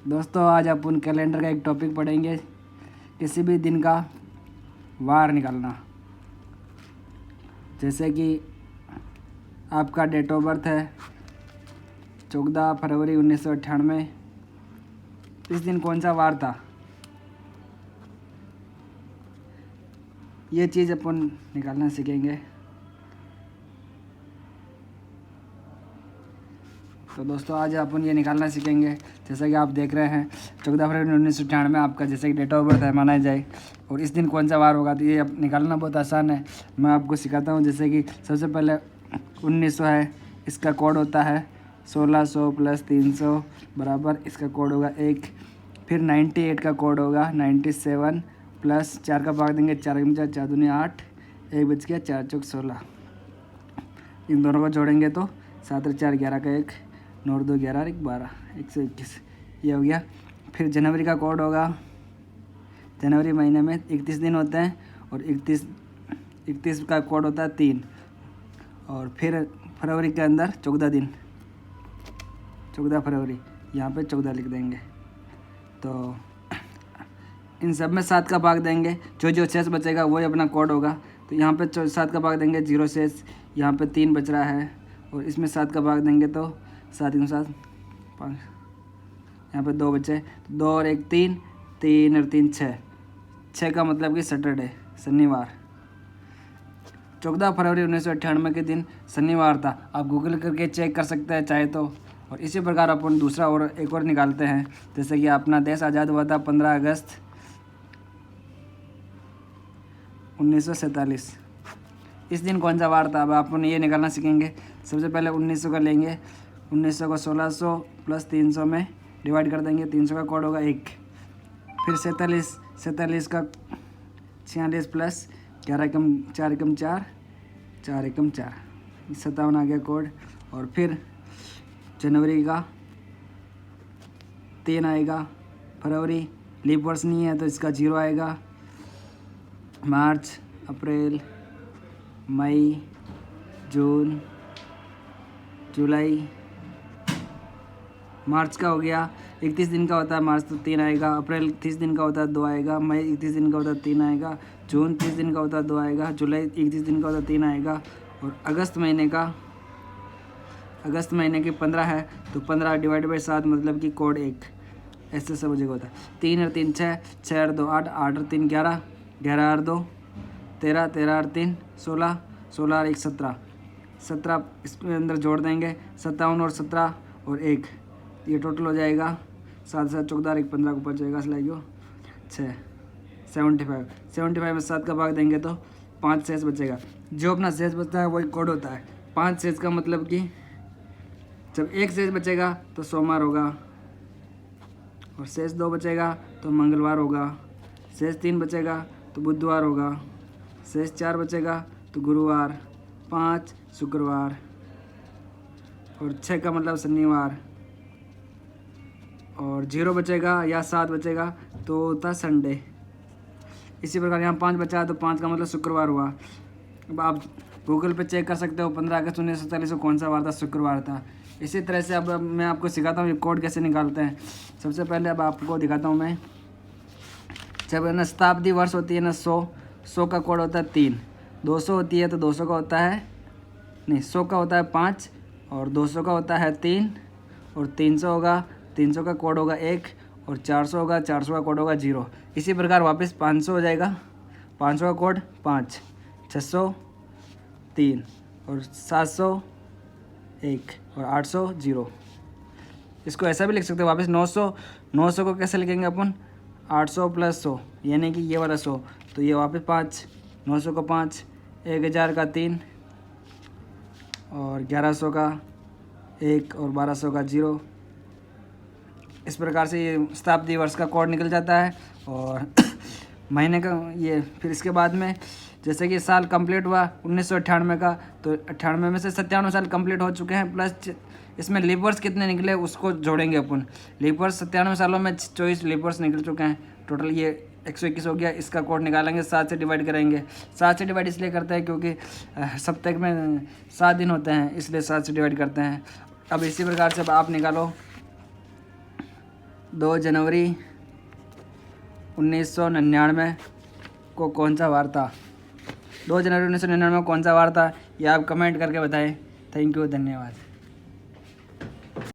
दोस्तों आज अपन कैलेंडर का एक टॉपिक पढ़ेंगे, किसी भी दिन का वार निकालना। जैसे कि आपका डेट ऑफ बर्थ है 14 फरवरी 1998। इस दिन कौन सा वार था, ये चीज़ अपन निकालना सीखेंगे। तो दोस्तों आज अपन ये निकालना सीखेंगे। जैसा कि आप देख रहे हैं 14 फरवरी 1998 आपका जैसे कि डेट ऑफ बर्थ है माना जाए, और इस दिन कौन सा वार होगा, तो ये निकालना बहुत आसान है। मैं आपको सिखाता हूँ। जैसे कि सबसे पहले 1900 है, इसका कोड होता है 1600 + 300 बराबर इसका कोड होगा 1। फिर 98 का कोड होगा 97 प्लस 4 का भाग देंगे 4 × 4 4 दूनी 8, 1 बच गया 4 × 4 16। इन दोनों को जोड़ेंगे तो 7 × 4 11 का 1, 9 × 2 11 1 12 121, ये हो गया। फिर जनवरी का कोड होगा, जनवरी महीने में 31 दिन होते हैं और 31 का कोड होता है 3। और फिर फरवरी के अंदर 14 दिन, 14 फरवरी, यहाँ पे 14 लिख देंगे। तो इन सब में 7 का भाग देंगे, जो शेष बचेगा वही अपना कोड होगा। तो यहाँ पे 7 का भाग देंगे 0 शेष, यहाँ पे 3 बच रहा है, और इसमें 7 का भाग देंगे तो 7 × 7 5, यहाँ पे 2 बचे, 2 और 1 3, 3 और 3 6, 6 का मतलब कि सैटरडे, शनिवार। 14 फरवरी 1998 के दिन शनिवार था। आप गूगल करके चेक कर सकते हैं चाहे तो। और इसी प्रकार अपन दूसरा और एक और निकालते हैं। जैसे कि अपना देश आज़ाद हुआ था 15 अगस्त 1947। इस दिन कौन सा वार था, अब अपन ये निकालना सीखेंगे। सबसे पहले 1900 का लेंगे, 1900 को 1600 + 300 में डिवाइड कर देंगे। 300 का कोड होगा 1। फिर 47 का 46 प्लस 11 × 4 × 4 4 × 4 57 आ गया कोड। और फिर जनवरी का 3 आएगा, फरवरी लीप वर्ष नहीं है तो इसका 0 आएगा, मार्च अप्रैल मई जून जुलाई, मार्च का हो गया 31 दिन का होता है, मार्च तो 3 आएगा, अप्रैल 30 दिन का होता है 2 आएगा, मई 31 दिन का होता है 3 आएगा, जून 30 दिन का होता है 2 आएगा, जुलाई 31 दिन का होता है 3 आएगा, और अगस्त महीने की 15 है तो 15 / 7 मतलब कि कोड 1, ऐसे सब जगह होता है। 3 और 3 6, 6 और 2 8, 8 और 3 11, 11 और 2 13, 13 और 3 16, 16 और 1 17, 17 इसके अंदर जोड़ देंगे, 57 और 17 और 1, ये टोटल हो जाएगा 7 7 14 और 1 15 को बचेगा सिलाइयो 6 75 में 7 का भाग देंगे तो 5 शेष बचेगा। जो अपना शेष बचता है वही कोड होता है। 5 शेष का मतलब कि जब 1 शेष बचेगा तो सोमवार होगा, और शेष 2 बचेगा तो मंगलवार होगा, शेष 3 बचेगा तो बुधवार होगा, शेष 4 बचेगा तो गुरुवार, 5 शुक्रवार, और 6 का मतलब शनिवार, और 0 बचेगा या 7 बचेगा तो होता संडे। इसी प्रकार यहाँ 5 बचा तो 5 का मतलब शुक्रवार हुआ। अब आप गूगल पे चेक कर सकते हो 15 अगस्त 1947 को कौन सा वार था, शुक्रवार था। इसी तरह से अब मैं आपको सिखाता हूँ ये कोड कैसे निकालते हैं। सबसे पहले अब आपको दिखाता हूँ मैं। जब ना शताब्दी वर्ष होती है ना 100 का कोड होता है 3, 200 होती है तो 200 का होता है नहीं 100 का होता है 5, और 200 का होता है 3, और 300 होगा, 300 का कोड होगा 1, और 400 होगा, 400 का कोड होगा 0। इसी प्रकार वापस 500 हो जाएगा, 500 का कोड 5, 600 3, और 700 1, और 800 0। इसको ऐसा भी लिख सकते हो वापस 900 को कैसे लिखेंगे अपन, 800 + 100 यानी कि ये वाला 100, तो ये वापस 5, 900 को 5, 1000 का 3, और 1100 का 1, और 1200 का 0। इस प्रकार से ये शताब्दी वर्ष का कोड निकल जाता है। और महीने का ये, फिर इसके बाद में जैसे कि साल कंप्लीट हुआ 1998 का, तो 98 में से 97 साल कंप्लीट हो चुके हैं, प्लस इसमें लीप वर्ष कितने निकले उसको जोड़ेंगे अपन। लीप वर्ष 97 सालों में 24 लीप वर्ष निकल चुके हैं, टोटल ये 121 हो गया। इसका कोड निकालेंगे, 7 से डिवाइड करेंगे। 7 से डिवाइड इसलिए करते हैं क्योंकि सप्ताह में 7 दिन होते हैं, इसलिए 7 से डिवाइड करते हैं। अब इसी प्रकार से आप निकालो 2 जनवरी 1999 को कौन सा वार था? 2 जनवरी 1999 में कौन सा वार था, ये आप कमेंट करके बताएं। थैंक यू, धन्यवाद।